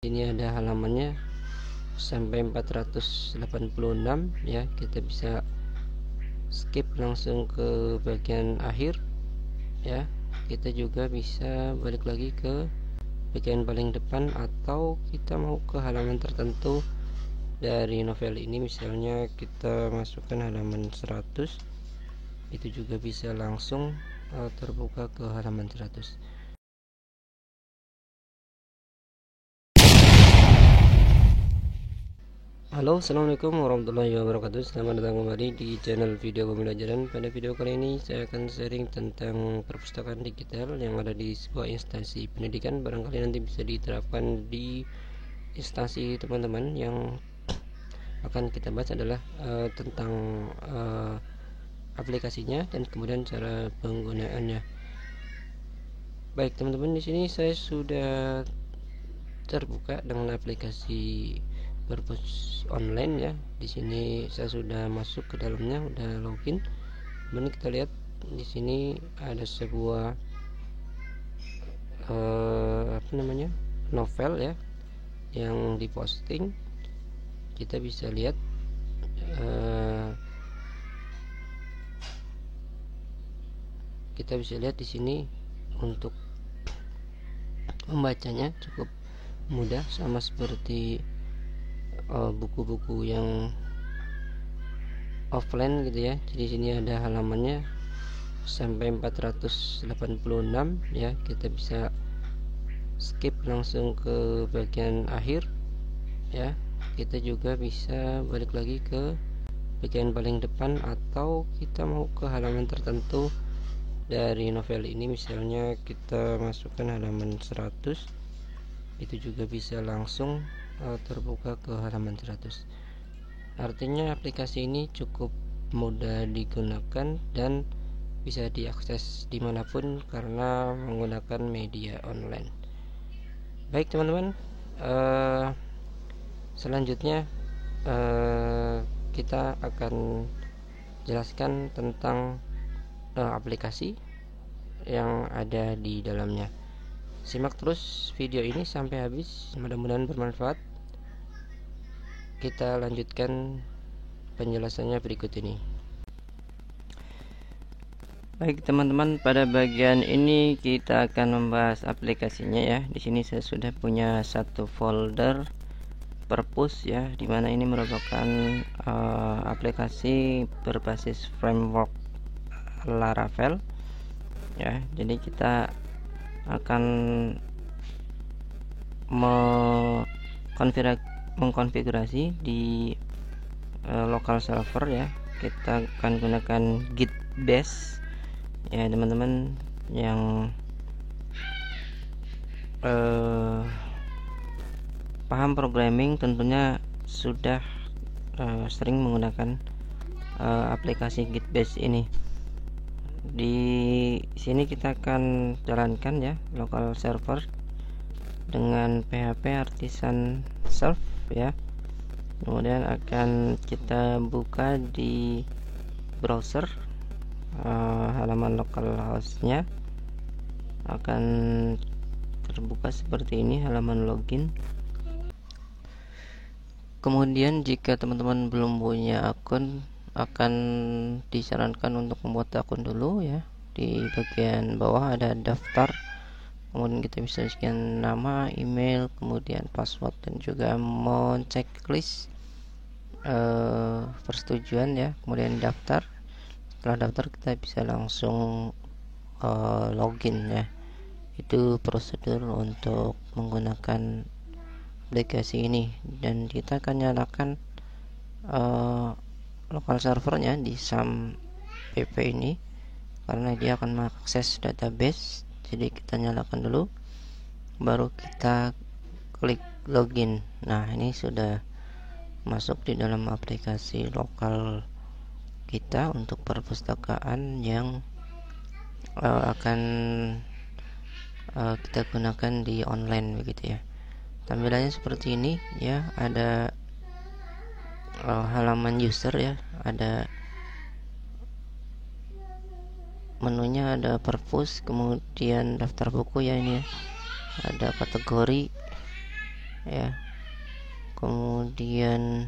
Ini ada halamannya sampai 486 ya. Kita bisa skip langsung ke bagian akhir ya. Kita juga bisa balik lagi ke bagian paling depan, atau kita mau ke halaman tertentu dari novel ini. Misalnya kita masukkan halaman 100, itu juga bisa langsung terbuka ke halaman 100. Halo, assalamualaikum warahmatullahi wabarakatuh. Selamat datang kembali di channel video pembelajaran. Pada video kali ini saya akan sharing tentang perpustakaan digital yang ada di sebuah instansi pendidikan. Barangkali nanti bisa diterapkan di instansi teman-teman. Yang akan kita bahas adalah tentang aplikasinya dan kemudian cara penggunaannya. Baik teman-teman, di sini saya sudah terbuka dengan aplikasi Perpus online ya. Di sini saya sudah masuk ke dalamnya, udah login. Kemudian kita lihat di sini ada sebuah novel ya yang diposting. Kita bisa lihat di sini untuk membacanya cukup mudah, sama seperti buku-buku yang offline gitu ya. Jadi sini ada halamannya sampai 486 ya. Kita bisa skip langsung ke bagian akhir ya. Kita juga bisa balik lagi ke bagian paling depan, atau kita mau ke halaman tertentu dari novel ini. Misalnya kita masukkan halaman 100, itu juga bisa langsung terbuka ke halaman 100. Artinya aplikasi ini cukup mudah digunakan dan bisa diakses dimanapun karena menggunakan media online. Baik teman-teman, selanjutnya kita akan jelaskan tentang aplikasi yang ada di dalamnya. Simak terus video ini sampai habis, mudah-mudahan bermanfaat. Kita lanjutkan penjelasannya berikut ini. Baik teman-teman, pada bagian ini kita akan membahas aplikasinya ya. Di sini saya sudah punya satu folder Perpus ya, dimana ini merupakan aplikasi berbasis framework Laravel ya. Jadi kita akan mengkonfigurasi di local server ya. Kita akan gunakan Git base ya teman-teman. Yang paham programming tentunya sudah sering menggunakan aplikasi Git base ini. Di sini kita akan jalankan ya local server dengan PHP artisan self ya. Kemudian akan kita buka di browser, halaman localhost-nya akan terbuka seperti ini, halaman login. Kemudian jika teman-teman belum punya akun, akan disarankan untuk membuat akun dulu ya. Di bagian bawah ada daftar, kemudian kita bisa isikan nama, email, kemudian password, dan juga mau checklist persetujuan ya. Kemudian daftar. Setelah daftar kita bisa langsung login ya. Itu prosedur untuk menggunakan aplikasi ini, dan kita akan nyalakan lokal servernya di SAM-pp ini karena dia akan mengakses database. Jadi kita nyalakan dulu, baru kita klik login. Nah, ini sudah masuk di dalam aplikasi lokal kita untuk perpustakaan yang akan kita gunakan di online begitu ya. Tampilannya seperti ini ya. Ada halaman user ya, ada menunya, ada perpus, kemudian daftar buku ya ini ya. Ada kategori, ya. Kemudian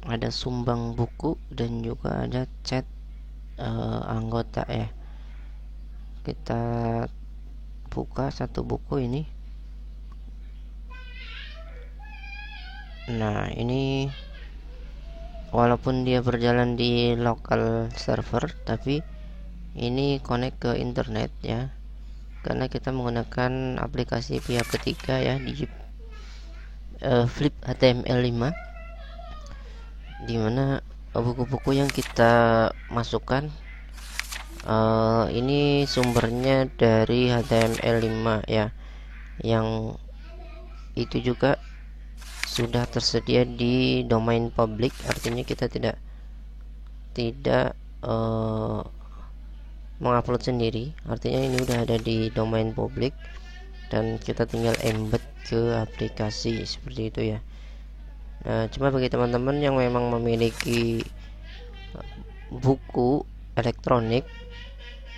ada sumbang buku dan juga ada chat anggota ya. Kita buka satu buku ini. Nah, ini walaupun dia berjalan di local server, tapi ini connect ke internet ya, karena kita menggunakan aplikasi pihak ketiga ya di Flip HTML5, dimana buku-buku yang kita masukkan ini sumbernya dari HTML5 ya, yang itu juga sudah tersedia di domain public, artinya kita tidak mengupload sendiri, artinya ini udah ada di domain publik dan kita tinggal embed ke aplikasi seperti itu ya. Nah, cuma bagi teman-teman yang memang memiliki buku elektronik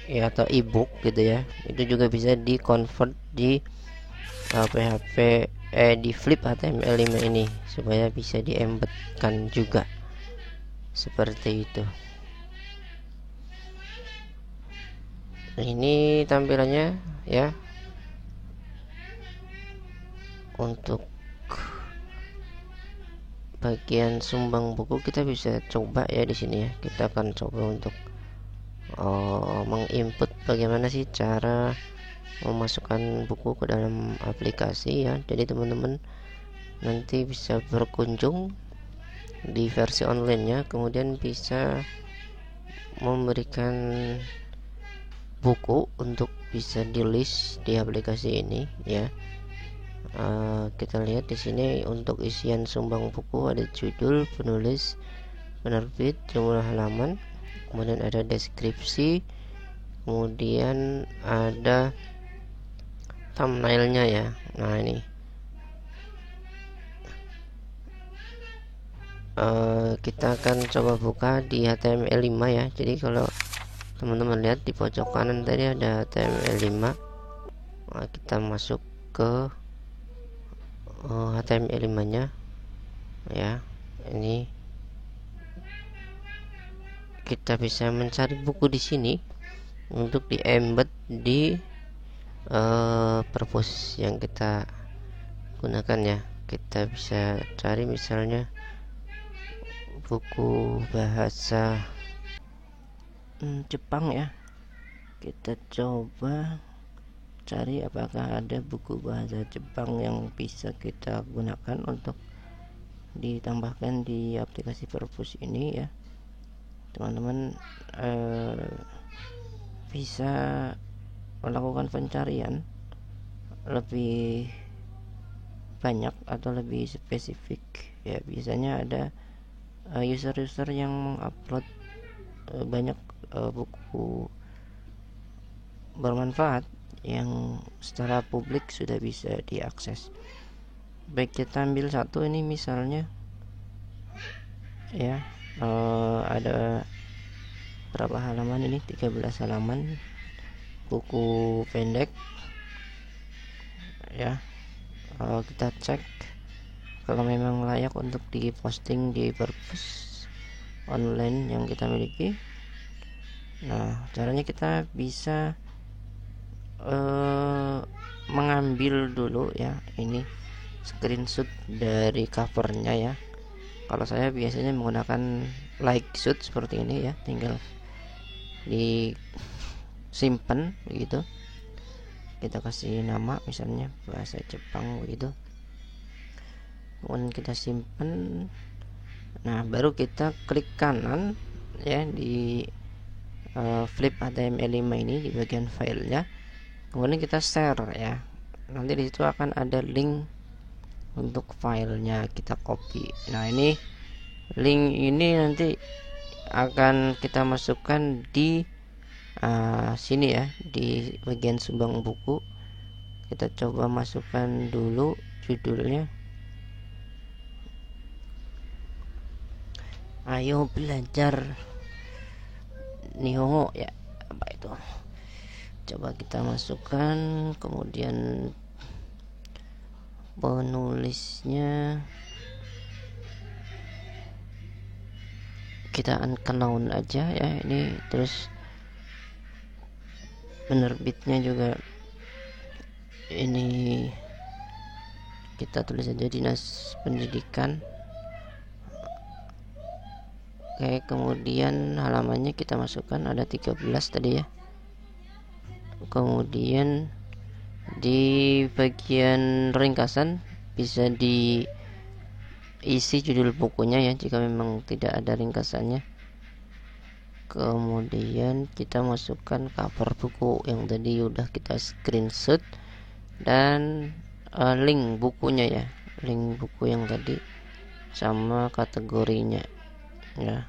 ya atau ebook gitu ya, itu juga bisa di convert di PHP di Flip HTML5 ini supaya bisa diembedkan juga seperti itu. Ini tampilannya ya. Untuk bagian sumbang buku kita bisa coba ya di sini ya. Kita akan coba untuk menginput bagaimana sih cara memasukkan buku ke dalam aplikasi ya. Jadi teman-teman nanti bisa berkunjung di versi online-nya, kemudian bisa memberikan buku untuk bisa di list di aplikasi ini ya. Kita lihat di sini untuk isian sumbang buku ada judul, penulis, penerbit, jumlah halaman, kemudian ada deskripsi, kemudian ada thumbnailnya ya. Nah ini kita akan coba buka di HTML5 ya. Jadi kalau teman-teman lihat di pojok kanan tadi ada HTML5. Nah, kita masuk ke HTML5 nya ya. Ini kita bisa mencari buku di sini untuk di embed di purpose yang kita gunakan ya. Kita bisa cari misalnya buku bahasa Jepang ya. Kita coba cari apakah ada buku bahasa Jepang yang bisa kita gunakan untuk ditambahkan di aplikasi purpose ini ya. Teman-teman bisa melakukan pencarian lebih banyak atau lebih spesifik ya. Biasanya ada user-user yang mengupload banyak buku bermanfaat yang secara publik sudah bisa diakses. Baik, kita ambil satu ini misalnya ya, ada berapa halaman ini, 13 halaman, buku pendek ya. Kita cek kalau memang layak untuk diposting di purpose online yang kita miliki. Nah, caranya kita bisa mengambil dulu ya, ini screenshot dari covernya ya. Kalau saya biasanya menggunakan like shoot seperti ini ya, tinggal disimpan begitu. Kita kasih nama misalnya bahasa Jepang begitu, kemudian kita simpan. Nah, baru kita klik kanan ya di Flip HTML5 ini di bagian filenya, kemudian kita share ya. Nanti di situ akan ada link untuk filenya, kita copy. Nah, ini link ini nanti akan kita masukkan di sini ya, di bagian sumbang buku. Kita coba masukkan dulu judulnya, ayo belajar Nihongo ya, apa itu. Coba kita masukkan, kemudian penulisnya kita unknown aja ya ini, terus penerbitnya juga ini kita tulis aja Dinas Pendidikan. Oke, kemudian halamannya kita masukkan ada 13 tadi ya. Kemudian di bagian ringkasan bisa diisi judul bukunya ya jika memang tidak ada ringkasannya. Kemudian kita masukkan cover buku yang tadi udah kita screenshot dan link bukunya ya, link buku yang tadi sama kategorinya ya,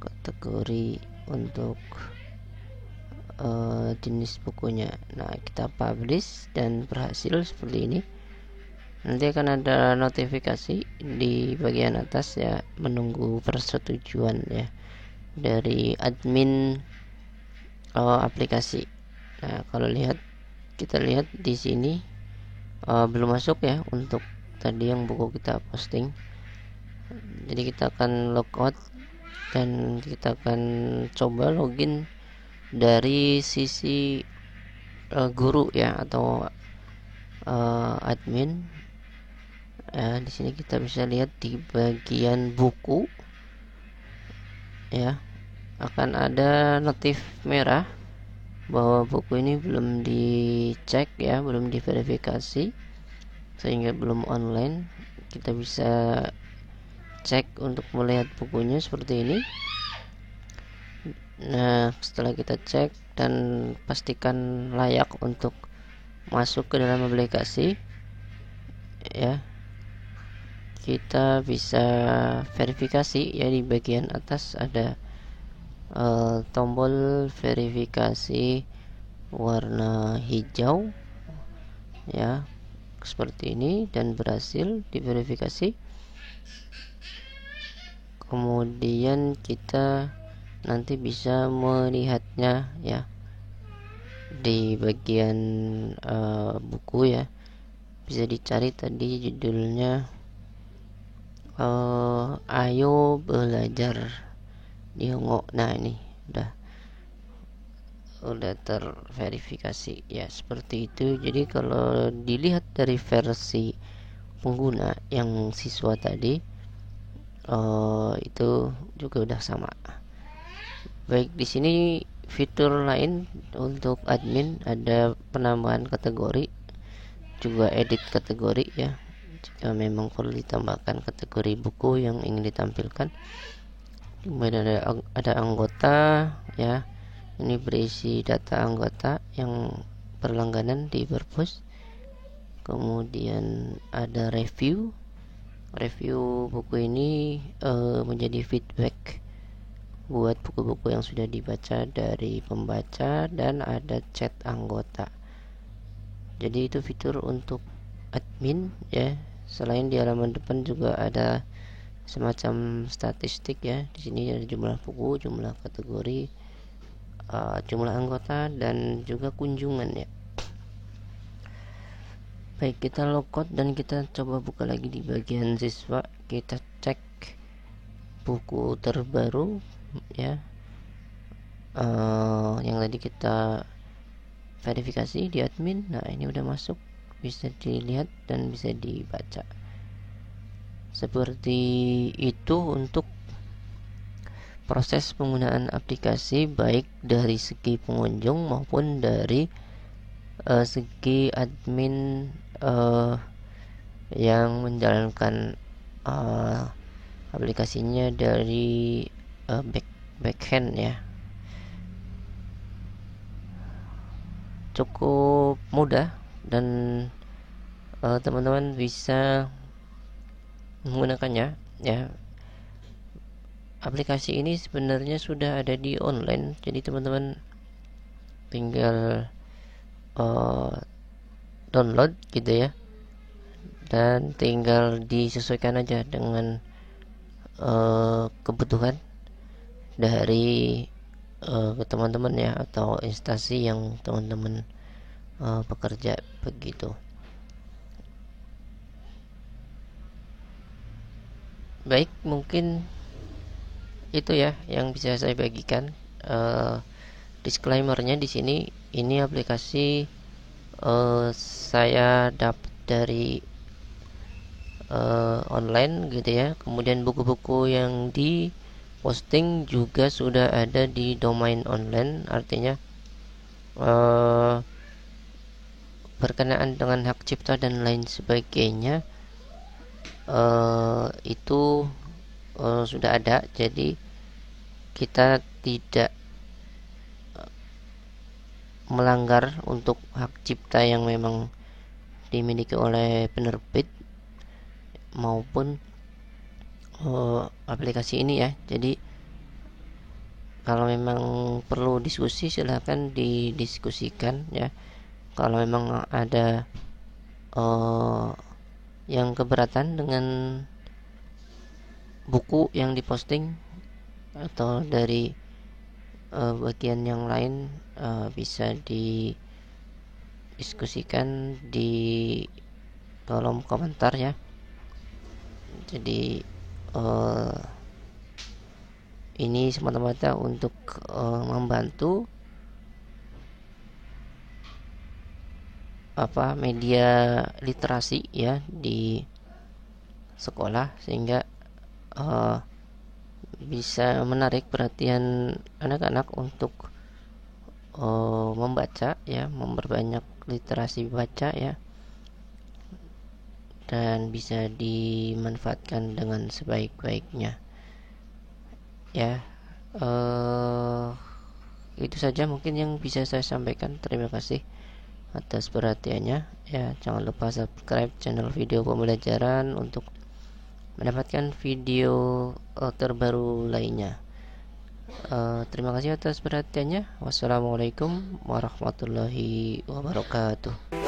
kategori untuk jenis bukunya. Nah, kita publish dan berhasil seperti ini. Nanti akan ada notifikasi di bagian atas ya, menunggu persetujuan ya dari admin aplikasi. Nah, kalau kita lihat di sini belum masuk ya untuk tadi yang buku kita posting. Jadi kita akan logout dan kita akan coba login dari sisi guru ya atau admin. Di sini kita bisa lihat di bagian buku ya, akan ada notif merah bahwa buku ini belum dicek ya, belum diverifikasi sehingga belum online. Kita bisa cek untuk melihat bukunya seperti ini. Nah, setelah kita cek dan pastikan layak untuk masuk ke dalam aplikasi ya, kita bisa verifikasi ya. Di bagian atas ada tombol verifikasi warna hijau ya, seperti ini, dan berhasil diverifikasi. Kemudian kita nanti bisa melihatnya ya di bagian buku ya, bisa dicari tadi judulnya ayo belajar Nihongo. Nah, ini udah terverifikasi ya, seperti itu. Jadi kalau dilihat dari versi pengguna yang siswa tadi itu juga udah sama. Baik, di sini fitur lain untuk admin ada penambahan kategori, juga edit kategori ya, jika memang perlu ditambahkan kategori buku yang ingin ditampilkan. Kemudian ada anggota ya, ini berisi data anggota yang berlangganan di Perpus. Kemudian ada review buku ini menjadi feedback buat buku-buku yang sudah dibaca dari pembaca, dan ada chat anggota. Jadi itu fitur untuk admin ya. Selain di halaman depan juga ada semacam statistik ya. Di sini ada jumlah buku, jumlah kategori, jumlah anggota, dan juga kunjungan ya. Baik, kita logout dan kita coba buka lagi di bagian siswa. Kita cek buku terbaru ya, yang tadi kita verifikasi di admin. Nah, ini udah masuk, bisa dilihat dan bisa dibaca. Seperti itu untuk proses penggunaan aplikasi, baik dari segi pengunjung maupun dari segi admin yang menjalankan aplikasinya dari backhand ya. Cukup mudah dan teman-teman bisa menggunakannya ya. Aplikasi ini sebenarnya sudah ada di online, jadi teman-teman tinggal download gitu ya, dan tinggal disesuaikan aja dengan kebutuhan dari teman-teman ya, atau instansi yang teman-teman bekerja begitu. Baik, mungkin itu ya yang bisa saya bagikan. Disclaimernya di sini, ini aplikasi saya dapat dari online gitu ya. Kemudian buku-buku yang di posting juga sudah ada di domain online, artinya berkenaan dengan hak cipta dan lain sebagainya itu sudah ada. Jadi kita tidak melanggar untuk hak cipta yang memang dimiliki oleh penerbit maupun aplikasi ini ya. Jadi kalau memang perlu diskusi silahkan didiskusikan ya. Kalau memang ada yang keberatan dengan buku yang diposting atau dari bagian yang lain, bisa didiskusikan di kolom komentar ya. Jadi ini semata-mata untuk membantu media literasi ya di sekolah, sehingga bisa menarik perhatian anak-anak untuk membaca ya, memperbanyak literasi baca ya, dan bisa dimanfaatkan dengan sebaik-baiknya ya. Itu saja mungkin yang bisa saya sampaikan. Terima kasih atas perhatiannya ya. Jangan lupa subscribe channel video pembelajaran untuk mendapatkan video terbaru lainnya. Terima kasih atas perhatiannya. Wassalamualaikum warahmatullahi wabarakatuh.